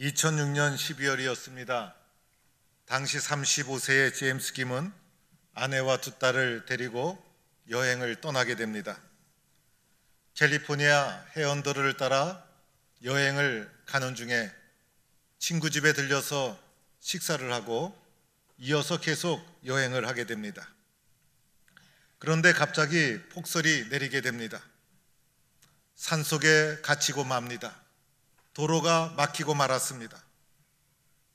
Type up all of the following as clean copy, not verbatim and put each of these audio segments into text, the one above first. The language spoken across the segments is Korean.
2006년 12월이었습니다. 당시 35세의 제임스 김은 아내와 두 딸을 데리고 여행을 떠나게 됩니다. 캘리포니아 해언도로를 따라 여행을 가는 중에 친구 집에 들려서 식사를 하고 이어서 계속 여행을 하게 됩니다. 그런데 갑자기 폭설이 내리게 됩니다. 산속에 갇히고 맙니다. 도로가 막히고 말았습니다.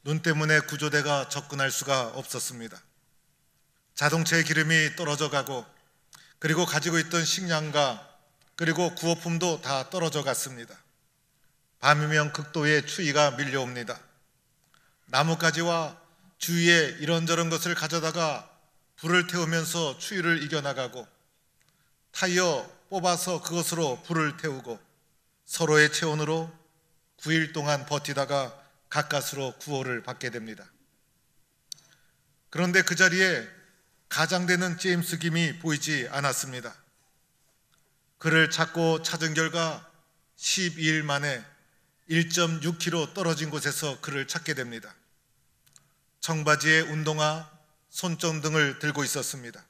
눈 때문에 구조대가 접근할 수가 없었습니다. 자동차의 기름이 떨어져 가고 그리고 가지고 있던 식량과 그리고 구호품도 다 떨어져 갔습니다. 밤이면 극도의 추위가 밀려옵니다. 나뭇가지와 주위에 이런저런 것을 가져다가 불을 태우면서 추위를 이겨나가고 타이어 뽑아서 그것으로 불을 태우고 서로의 체온으로 9일 동안 버티다가 가까스로 구호를 받게 됩니다. 그런데 그 자리에 가장되는 제임스 김이 보이지 않았습니다. 그를 찾고 찾은 결과 12일 만에 1.6km 떨어진 곳에서 그를 찾게 됩니다. 청바지에 운동화, 손전 등을 들고 있었습니다.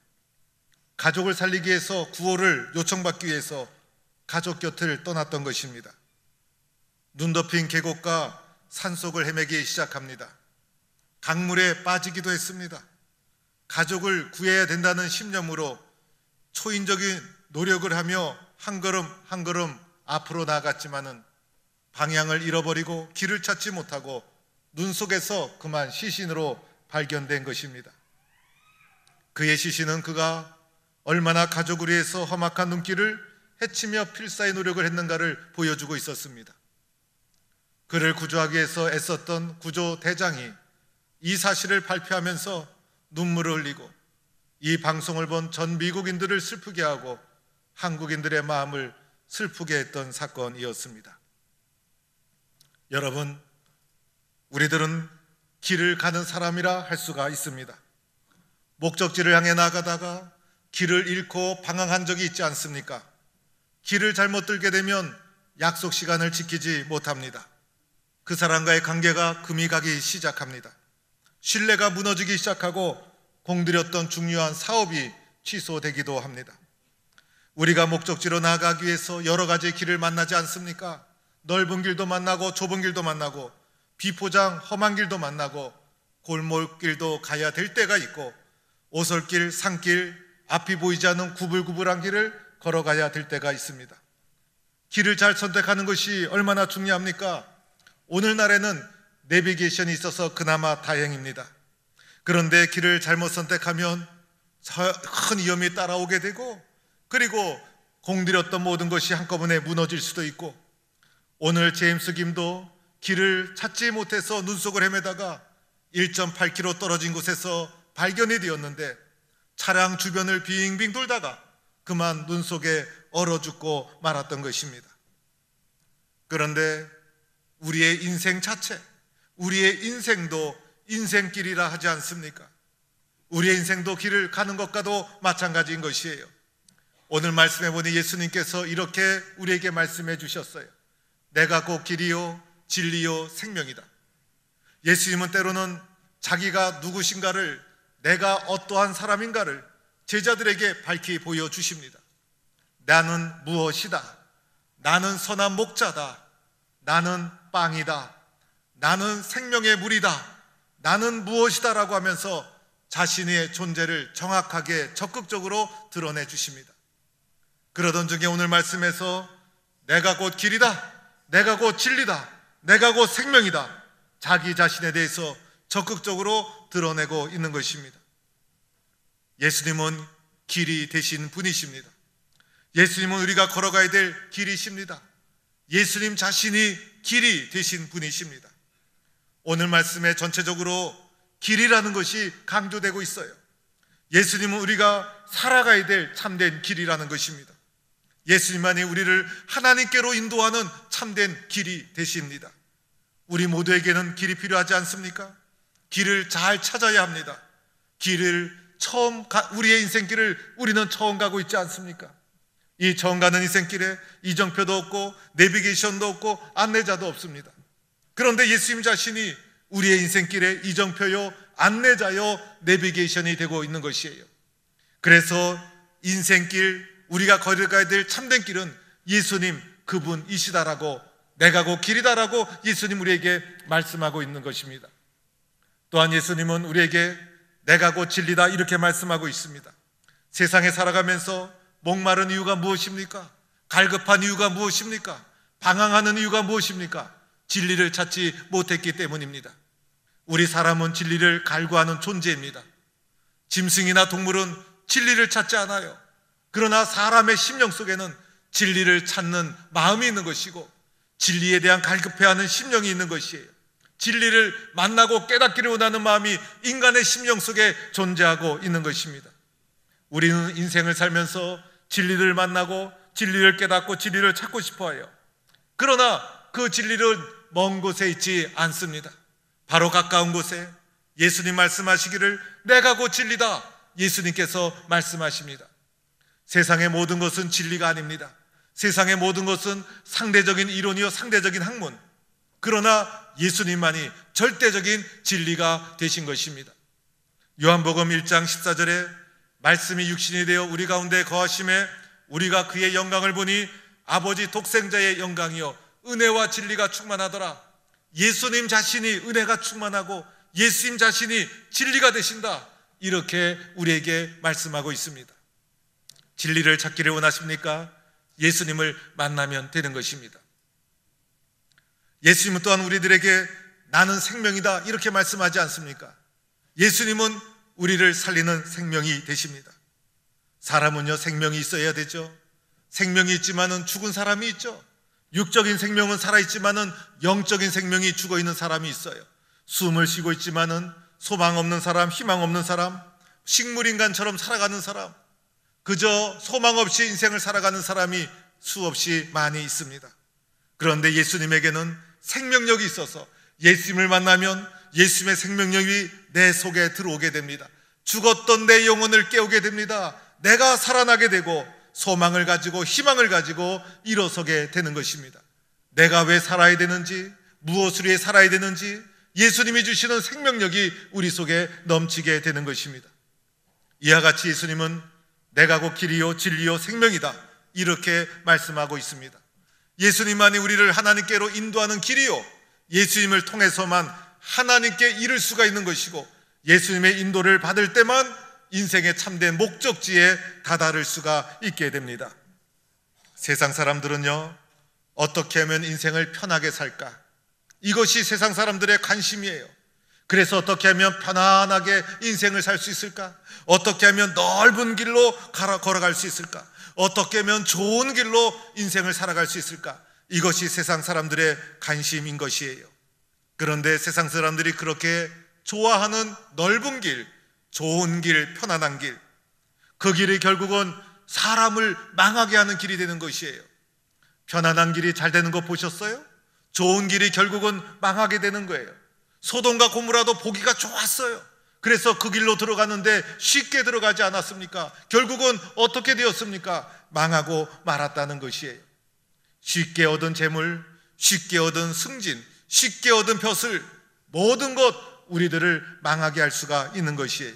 가족을 살리기 위해서 구호를 요청받기 위해서 가족 곁을 떠났던 것입니다. 눈 덮인 계곡과 산속을 헤매기 시작합니다. 강물에 빠지기도 했습니다. 가족을 구해야 된다는 신념으로 초인적인 노력을 하며 한 걸음 한 걸음 앞으로 나아갔지만은 방향을 잃어버리고 길을 찾지 못하고 눈 속에서 그만 시신으로 발견된 것입니다. 그의 시신은 그가 얼마나 가족을 위해서 험악한 눈길을 헤치며 필사의 노력을 했는가를 보여주고 있었습니다. 그를 구조하기 위해서 애썼던 구조대장이 이 사실을 발표하면서 눈물을 흘리고 이 방송을 본 전 미국인들을 슬프게 하고 한국인들의 마음을 슬프게 했던 사건이었습니다. 여러분, 우리들은 길을 가는 사람이라 할 수가 있습니다. 목적지를 향해 나가다가 길을 잃고 방황한 적이 있지 않습니까? 길을 잘못 들게 되면 약속 시간을 지키지 못합니다. 그 사람과의 관계가 금이 가기 시작합니다. 신뢰가 무너지기 시작하고 공들였던 중요한 사업이 취소되기도 합니다. 우리가 목적지로 나아가기 위해서 여러 가지 길을 만나지 않습니까? 넓은 길도 만나고 좁은 길도 만나고 비포장 험한 길도 만나고 골목길도 가야 될 때가 있고 오솔길, 산길, 앞이 보이지 않는 구불구불한 길을 걸어가야 될 때가 있습니다. 길을 잘 선택하는 것이 얼마나 중요합니까? 오늘날에는 내비게이션이 있어서 그나마 다행입니다. 그런데 길을 잘못 선택하면 큰 위험이 따라오게 되고 그리고 공들였던 모든 것이 한꺼번에 무너질 수도 있고 오늘 제임스 김도 길을 찾지 못해서 눈속을 헤매다가 1.8km 떨어진 곳에서 발견이 되었는데 차량 주변을 빙빙 돌다가 그만 눈 속에 얼어 죽고 말았던 것입니다. 그런데 우리의 인생 자체, 우리의 인생도 인생길이라 하지 않습니까? 우리의 인생도 길을 가는 것과도 마찬가지인 것이에요. 오늘 말씀해 보니 예수님께서 이렇게 우리에게 말씀해 주셨어요. 내가 곧 길이요 진리요 생명이다. 예수님은 때로는 자기가 누구신가를, 내가 어떠한 사람인가를 제자들에게 밝히 보여주십니다. 나는 무엇이다. 나는 선한 목자다. 나는 빵이다. 나는 생명의 물이다. 나는 무엇이다 라고 하면서 자신의 존재를 정확하게 적극적으로 드러내 주십니다. 그러던 중에 오늘 말씀에서 내가 곧 길이다. 내가 곧 진리다. 내가 곧 생명이다. 자기 자신에 대해서 적극적으로 드러내고 있는 것입니다. 예수님은 길이 되신 분이십니다. 예수님은 우리가 걸어가야 될 길이십니다. 예수님 자신이 길이 되신 분이십니다. 오늘 말씀에 전체적으로 길이라는 것이 강조되고 있어요. 예수님은 우리가 살아가야 될 참된 길이라는 것입니다. 예수님만이 우리를 하나님께로 인도하는 참된 길이 되십니다. 우리 모두에게는 길이 필요하지 않습니까? 길을 잘 찾아야 합니다. 우리의 인생길을 우리는 처음 가고 있지 않습니까? 이 처음 가는 인생길에 이정표도 없고 내비게이션도 없고 안내자도 없습니다. 그런데 예수님 자신이 우리의 인생길의 이정표요, 안내자요, 내비게이션이 되고 있는 것이에요. 그래서 인생길, 우리가 걸어가야 될 참된 길은 예수님 그분이시다라고, 내가 곧 길이다라고 예수님 우리에게 말씀하고 있는 것입니다. 또한 예수님은 우리에게 내가 곧 진리다 이렇게 말씀하고 있습니다. 세상에 살아가면서 목마른 이유가 무엇입니까? 갈급한 이유가 무엇입니까? 방황하는 이유가 무엇입니까? 진리를 찾지 못했기 때문입니다. 우리 사람은 진리를 갈구하는 존재입니다. 짐승이나 동물은 진리를 찾지 않아요. 그러나 사람의 심령 속에는 진리를 찾는 마음이 있는 것이고, 진리에 대한 갈급해하는 심령이 있는 것이에요. 진리를 만나고 깨닫기를 원하는 마음이 인간의 심령 속에 존재하고 있는 것입니다. 우리는 인생을 살면서 진리를 만나고 진리를 깨닫고 진리를 찾고 싶어해요. 그러나 그 진리는 먼 곳에 있지 않습니다. 바로 가까운 곳에 예수님 말씀하시기를 내가 곧 진리다, 예수님께서 말씀하십니다. 세상의 모든 것은 진리가 아닙니다. 세상의 모든 것은 상대적인 이론이요, 상대적인 학문. 그러나 예수님만이 절대적인 진리가 되신 것입니다. 요한복음 1장 14절에 말씀이 육신이 되어 우리 가운데 거하심에 우리가 그의 영광을 보니 아버지 독생자의 영광이요 은혜와 진리가 충만하더라. 예수님 자신이 은혜가 충만하고 예수님 자신이 진리가 되신다, 이렇게 우리에게 말씀하고 있습니다. 진리를 찾기를 원하십니까? 예수님을 만나면 되는 것입니다. 예수님은 또한 우리들에게 나는 생명이다 이렇게 말씀하지 않습니까? 예수님은 우리를 살리는 생명이 되십니다. 사람은요, 생명이 있어야 되죠. 생명이 있지만은 죽은 사람이 있죠. 육적인 생명은 살아있지만은 영적인 생명이 죽어있는 사람이 있어요. 숨을 쉬고 있지만은 소망 없는 사람, 희망 없는 사람, 식물인간처럼 살아가는 사람, 그저 소망 없이 인생을 살아가는 사람이 수없이 많이 있습니다. 그런데 예수님에게는 생명력이 있어서 예수님을 만나면 예수님의 생명력이 내 속에 들어오게 됩니다. 죽었던 내 영혼을 깨우게 됩니다. 내가 살아나게 되고 소망을 가지고 희망을 가지고 일어서게 되는 것입니다. 내가 왜 살아야 되는지, 무엇을 위해 살아야 되는지 예수님이 주시는 생명력이 우리 속에 넘치게 되는 것입니다. 이와 같이 예수님은 내가 곧 길이요 진리요 생명이다 이렇게 말씀하고 있습니다. 예수님만이 우리를 하나님께로 인도하는 길이요, 예수님을 통해서만 하나님께 이를 수가 있는 것이고, 예수님의 인도를 받을 때만 인생의 참된 목적지에 다다를 수가 있게 됩니다. 세상 사람들은요, 어떻게 하면 인생을 편하게 살까? 이것이 세상 사람들의 관심이에요. 그래서 어떻게 하면 편안하게 인생을 살 수 있을까? 어떻게 하면 넓은 길로 걸어갈 수 있을까? 어떻게 하면 좋은 길로 인생을 살아갈 수 있을까? 이것이 세상 사람들의 관심인 것이에요. 그런데 세상 사람들이 그렇게 좋아하는 넓은 길, 좋은 길, 편안한 길, 그 길이 결국은 사람을 망하게 하는 길이 되는 것이에요. 편안한 길이 잘 되는 거 보셨어요? 좋은 길이 결국은 망하게 되는 거예요. 소돔과 고모라도 보기가 좋았어요. 그래서 그 길로 들어가는데 쉽게 들어가지 않았습니까? 결국은 어떻게 되었습니까? 망하고 말았다는 것이에요. 쉽게 얻은 재물, 쉽게 얻은 승진, 쉽게 얻은 벼슬, 모든 것 우리들을 망하게 할 수가 있는 것이에요.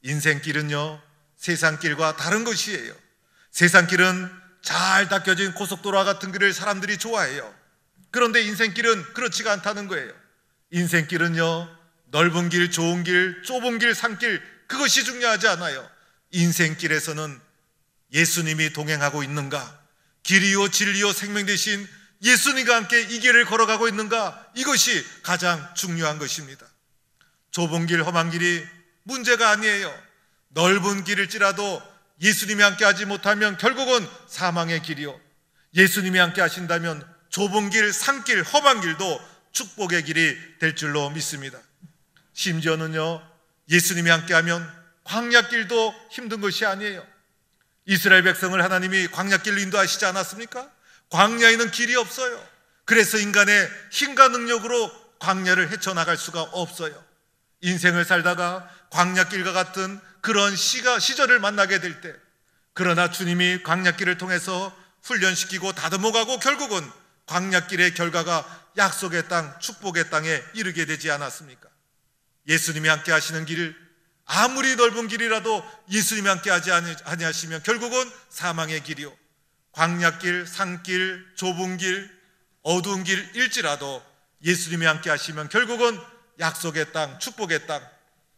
인생길은요, 세상길과 다른 것이에요. 세상길은 잘 닦여진 고속도로와 같은 길을 사람들이 좋아해요. 그런데 인생길은 그렇지가 않다는 거예요. 인생길은요, 넓은 길, 좋은 길, 좁은 길, 산길, 그것이 중요하지 않아요. 인생길에서는 예수님이 동행하고 있는가, 길이요 진리요 생명 되신 예수님과 함께 이 길을 걸어가고 있는가, 이것이 가장 중요한 것입니다. 좁은 길, 험한 길이 문제가 아니에요. 넓은 길일지라도 예수님이 함께 하지 못하면 결국은 사망의 길이요, 예수님이 함께 하신다면 좁은 길, 산길, 험한 길도 축복의 길이 될 줄로 믿습니다. 심지어는요, 예수님이 함께하면 광야길도 힘든 것이 아니에요. 이스라엘 백성을 하나님이 광야길로 인도하시지 않았습니까? 광야에는 길이 없어요. 그래서 인간의 힘과 능력으로 광야를 헤쳐나갈 수가 없어요. 인생을 살다가 광야길과 같은 그런 시절을 만나게 될 때, 그러나 주님이 광야길을 통해서 훈련시키고 다듬어가고 결국은 광야길의 결과가 약속의 땅, 축복의 땅에 이르게 되지 않았습니까? 예수님이 함께 하시는 길, 아무리 넓은 길이라도 예수님이 함께 하지 아니하시면 결국은 사망의 길이요, 광야길, 산길, 좁은 길, 어두운 길일지라도 예수님이 함께 하시면 결국은 약속의 땅, 축복의 땅.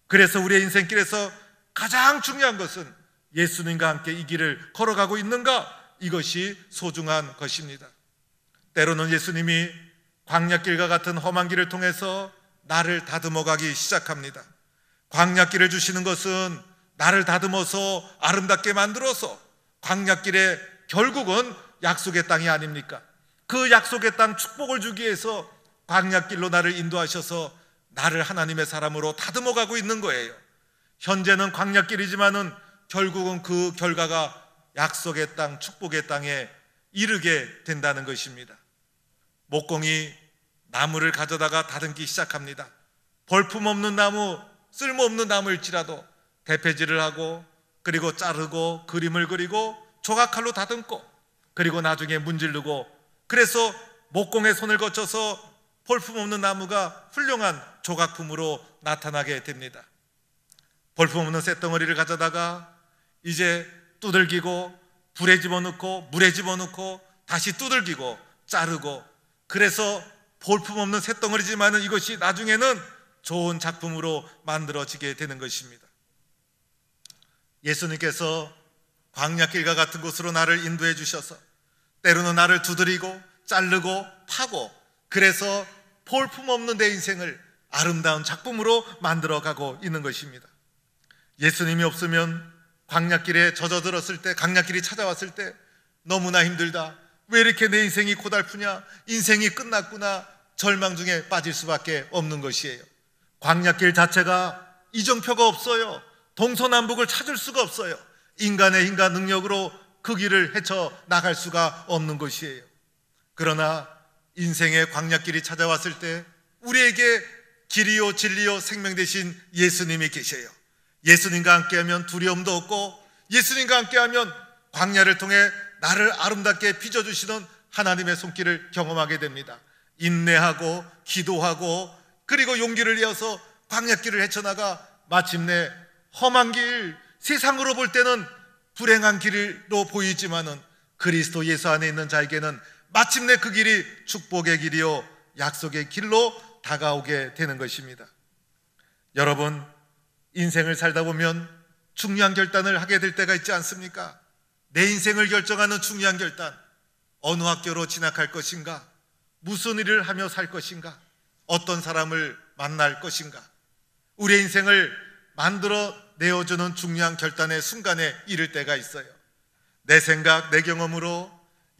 그래서 우리의 인생길에서 가장 중요한 것은 예수님과 함께 이 길을 걸어가고 있는가, 이것이 소중한 것입니다. 때로는 예수님이 광야길과 같은 험한 길을 통해서 나를 다듬어가기 시작합니다. 광야길을 주시는 것은 나를 다듬어서 아름답게 만들어서 광야길에 결국은 약속의 땅이 아닙니까? 그 약속의 땅 축복을 주기 위해서 광야길로 나를 인도하셔서 나를 하나님의 사람으로 다듬어가고 있는 거예요. 현재는 광야길이지만은 결국은 그 결과가 약속의 땅, 축복의 땅에 이르게 된다는 것입니다. 목공이 나무를 가져다가 다듬기 시작합니다. 볼품없는 나무, 쓸모없는 나무일지라도 대패질을 하고, 그리고 자르고, 그림을 그리고, 조각칼로 다듬고, 그리고 나중에 문지르고, 그래서 목공의 손을 거쳐서 볼품없는 나무가 훌륭한 조각품으로 나타나게 됩니다. 볼품없는 쇳덩어리를 가져다가 이제 두들기고, 불에 집어넣고, 물에 집어넣고, 다시 두들기고, 자르고, 그래서 볼품없는 쇳덩어리지만 이것이 나중에는 좋은 작품으로 만들어지게 되는 것입니다. 예수님께서 광야길과 같은 곳으로 나를 인도해 주셔서 때로는 나를 두드리고 자르고 파고, 그래서 볼품없는 내 인생을 아름다운 작품으로 만들어가고 있는 것입니다. 예수님이 없으면 광야길에 젖어들었을 때, 광야길이 찾아왔을 때 너무나 힘들다, 왜 이렇게 내 인생이 고달프냐, 인생이 끝났구나, 절망 중에 빠질 수밖에 없는 것이에요. 광야길 자체가 이정표가 없어요. 동서남북을 찾을 수가 없어요. 인간의 능력으로 그 길을 헤쳐 나갈 수가 없는 것이에요. 그러나 인생의 광야길이 찾아왔을 때 우리에게 길이요 진리요 생명 되신 예수님이 계셔요. 예수님과 함께하면 두려움도 없고, 예수님과 함께하면 광야를 통해 나를 아름답게 빚어주시는 하나님의 손길을 경험하게 됩니다. 인내하고 기도하고, 그리고 용기를 내어서 광야길을 헤쳐나가 마침내 험한 길, 세상으로 볼 때는 불행한 길로 보이지만은 그리스도 예수 안에 있는 자에게는 마침내 그 길이 축복의 길이요 약속의 길로 다가오게 되는 것입니다. 여러분, 인생을 살다 보면 중요한 결단을 하게 될 때가 있지 않습니까? 내 인생을 결정하는 중요한 결단, 어느 학교로 진학할 것인가, 무슨 일을 하며 살 것인가, 어떤 사람을 만날 것인가, 우리의 인생을 만들어 내어주는 중요한 결단의 순간에 이를 때가 있어요. 내 생각, 내 경험으로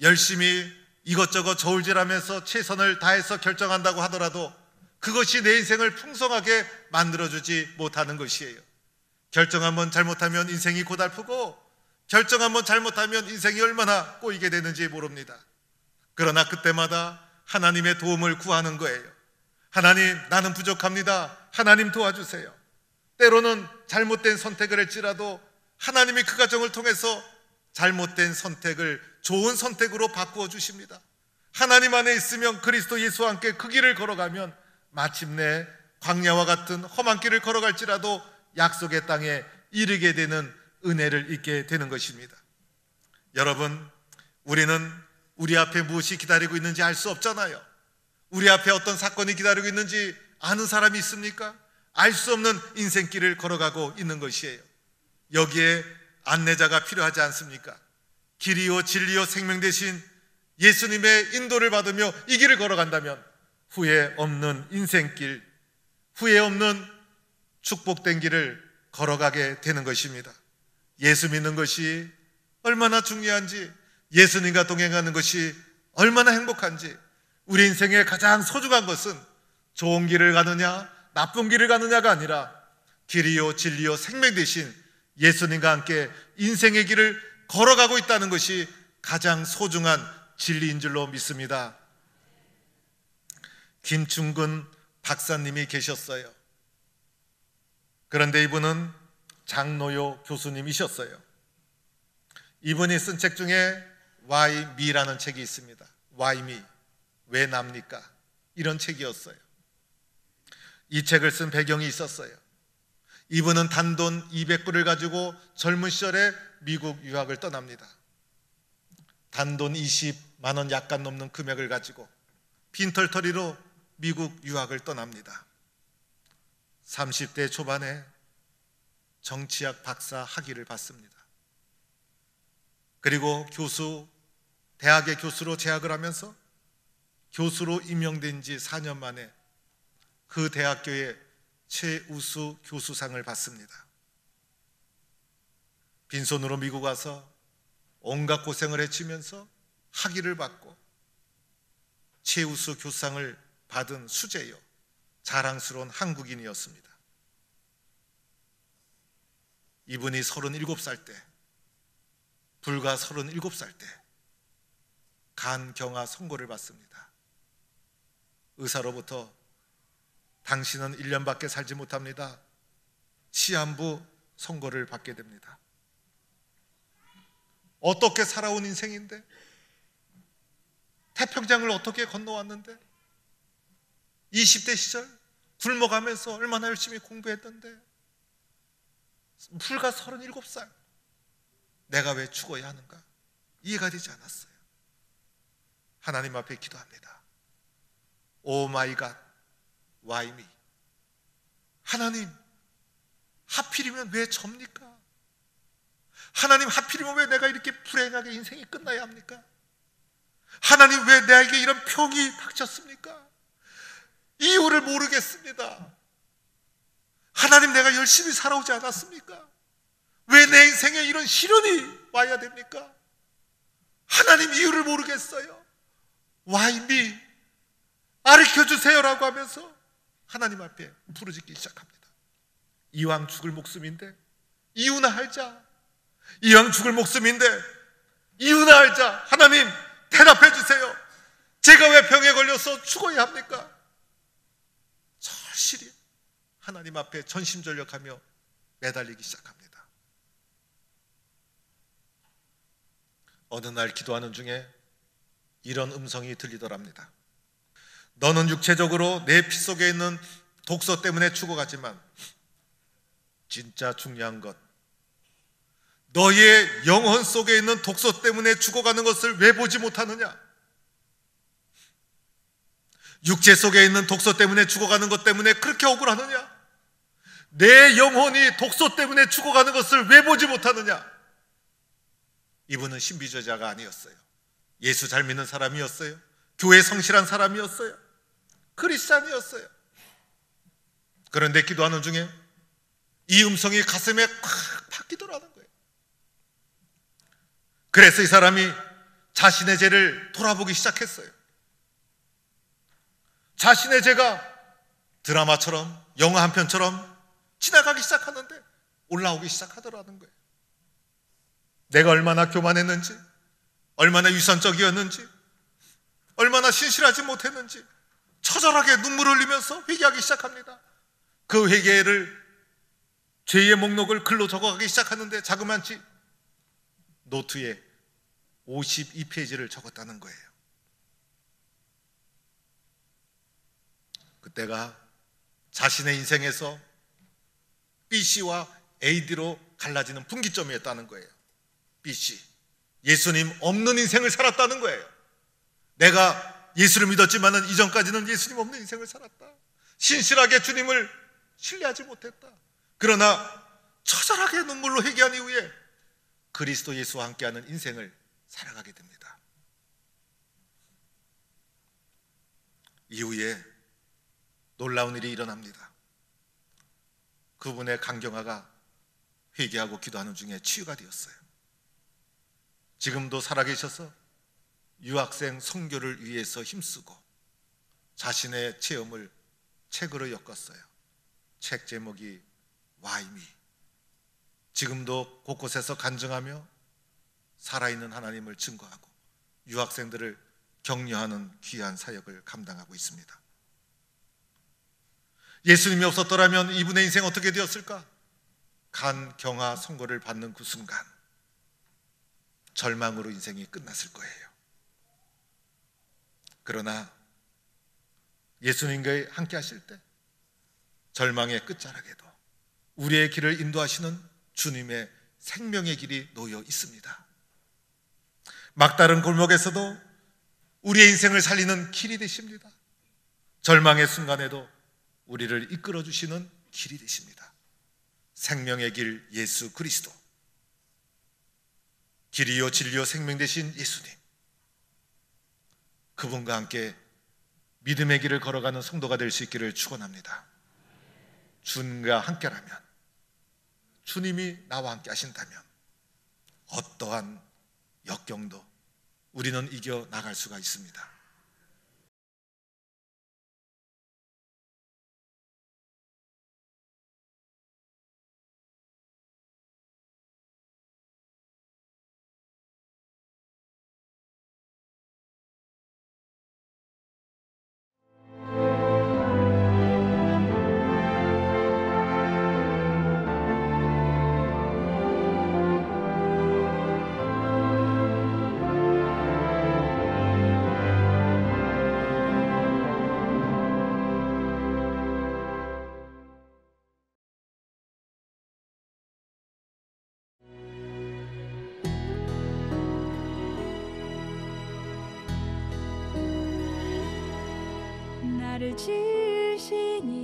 열심히 이것저것 저울질하면서 최선을 다해서 결정한다고 하더라도 그것이 내 인생을 풍성하게 만들어주지 못하는 것이에요. 결정 한번 잘못하면 인생이 고달프고, 결정 한번 잘못하면 인생이 얼마나 꼬이게 되는지 모릅니다. 그러나 그때마다 하나님의 도움을 구하는 거예요. 하나님, 나는 부족합니다. 하나님 도와주세요. 때로는 잘못된 선택을 할지라도 하나님이 그 과정을 통해서 잘못된 선택을 좋은 선택으로 바꾸어 주십니다. 하나님 안에 있으면, 그리스도 예수와 함께 그 길을 걸어가면 마침내 광야와 같은 험한 길을 걸어갈지라도 약속의 땅에 이르게 되는 은혜를 잊게 되는 것입니다. 여러분, 우리는 우리 앞에 무엇이 기다리고 있는지 알 수 없잖아요. 우리 앞에 어떤 사건이 기다리고 있는지 아는 사람이 있습니까? 알 수 없는 인생길을 걸어가고 있는 것이에요. 여기에 안내자가 필요하지 않습니까? 길이요 진리요 생명 되신 예수님의 인도를 받으며 이 길을 걸어간다면 후회 없는 인생길, 후회 없는 축복된 길을 걸어가게 되는 것입니다. 예수 믿는 것이 얼마나 중요한지, 예수님과 동행하는 것이 얼마나 행복한지, 우리 인생의 가장 소중한 것은 좋은 길을 가느냐 나쁜 길을 가느냐가 아니라 길이요 진리요 생명 되신 예수님과 함께 인생의 길을 걸어가고 있다는 것이 가장 소중한 진리인 줄로 믿습니다. 김충근 박사님이 계셨어요. 그런데 이분은 장노요 교수님이셨어요. 이분이 쓴 책 중에 Why Me라는 책이 있습니다. Why Me. 왜 납니까? 이런 책이었어요. 이 책을 쓴 배경이 있었어요. 이분은 단돈 200불을 가지고 젊은 시절에 미국 유학을 떠납니다. 단돈 20만 원 약간 넘는 금액을 가지고 빈털터리로 미국 유학을 떠납니다. 30대 초반에 정치학 박사 학위를 받습니다. 그리고 대학의 교수로 재학을 하면서 교수로 임명된 지 4년 만에 그 대학교의 최우수 교수상을 받습니다. 빈손으로 미국 와서 온갖 고생을 해치면서 학위를 받고 최우수 교수상을 받은 수재요, 자랑스러운 한국인이었습니다. 이분이 37살 때, 불과 37살 때 간경화 선고를 받습니다. 의사로부터 당신은 1년밖에 살지 못합니다. 시한부 선고를 받게 됩니다. 어떻게 살아온 인생인데, 태평양을 어떻게 건너왔는데, 20대 시절 굶어가면서 얼마나 열심히 공부했던데, 불과 37살 내가 왜 죽어야 하는가? 이해가 되지 않았어요. 하나님 앞에 기도합니다. 오 마이 갓, why me? 하나님, 하필이면 왜 접니까? 하나님, 하필이면 왜 내가 이렇게 불행하게 인생이 끝나야 합니까? 하나님, 왜 나에게 이런 병이 닥쳤습니까? 이유를 모르겠습니다. 하나님, 내가 열심히 살아오지 않았습니까? 왜 내 인생에 이런 시련이 와야 됩니까? 하나님, 이유를 모르겠어요. Why me? 가르쳐주세요라고 하면서 하나님 앞에 부르짖기 시작합니다. 이왕 죽을 목숨인데 이유나 알자. 이왕 죽을 목숨인데 이유나 알자. 하나님, 대답해 주세요. 제가 왜 병에 걸려서 죽어야 합니까? 절실히 하나님 앞에 전심전력하며 매달리기 시작합니다. 어느 날 기도하는 중에 이런 음성이 들리더랍니다. 너는 육체적으로 내 피 속에 있는 독소 때문에 죽어가지만 진짜 중요한 것, 너의 영혼 속에 있는 독소 때문에 죽어가는 것을 왜 보지 못하느냐? 육체 속에 있는 독소 때문에 죽어가는 것 때문에 그렇게 억울하느냐? 내 영혼이 독소 때문에 죽어가는 것을 왜 보지 못하느냐? 이분은 신비주의자가 아니었어요. 예수 잘 믿는 사람이었어요. 교회 성실한 사람이었어요. 크리스찬이었어요. 그런데 기도하는 중에 이 음성이 가슴에 콱 박히더라는 거예요. 그래서 이 사람이 자신의 죄를 돌아보기 시작했어요. 자신의 죄가 드라마처럼, 영화 한 편처럼 지나가기 시작하는데 올라오기 시작하더라는 거예요. 내가 얼마나 교만했는지, 얼마나 위선적이었는지, 얼마나 신실하지 못했는지 처절하게 눈물을 흘리면서 회개하기 시작합니다. 그 회개를, 죄의 목록을 글로 적어가기 시작하는데 자그마치 노트에 52페이지를 적었다는 거예요. 그때가 자신의 인생에서 BC와 AD로 갈라지는 분기점이었다는 거예요. BC, 예수님 없는 인생을 살았다는 거예요. 내가 예수를 믿었지만 이전까지는 예수님 없는 인생을 살았다. 신실하게 주님을 신뢰하지 못했다. 그러나 처절하게 눈물로 회개한 이후에 그리스도 예수와 함께하는 인생을 살아가게 됩니다. 이후에 놀라운 일이 일어납니다. 그분의 간경화가 회개하고 기도하는 중에 치유가 되었어요. 지금도 살아계셔서 유학생 선교를 위해서 힘쓰고 자신의 체험을 책으로 엮었어요. 책 제목이 Why Me? 지금도 곳곳에서 간증하며 살아있는 하나님을 증거하고 유학생들을 격려하는 귀한 사역을 감당하고 있습니다. 예수님이 없었더라면 이분의 인생 어떻게 되었을까? 간경화 선고를 받는 그 순간 절망으로 인생이 끝났을 거예요. 그러나 예수님과 함께 하실 때 절망의 끝자락에도 우리의 길을 인도하시는 주님의 생명의 길이 놓여 있습니다. 막다른 골목에서도 우리의 인생을 살리는 길이 되십니다. 절망의 순간에도 우리를 이끌어 주시는 길이 되십니다. 생명의 길 예수 그리스도, 길이요 진리요 생명 되신 예수님, 그분과 함께 믿음의 길을 걸어가는 성도가 될 수 있기를 축원합니다. 주님과 함께라면, 주님이 나와 함께 하신다면 어떠한 역경도 우리는 이겨 나갈 수가 있습니다. 나를 지으신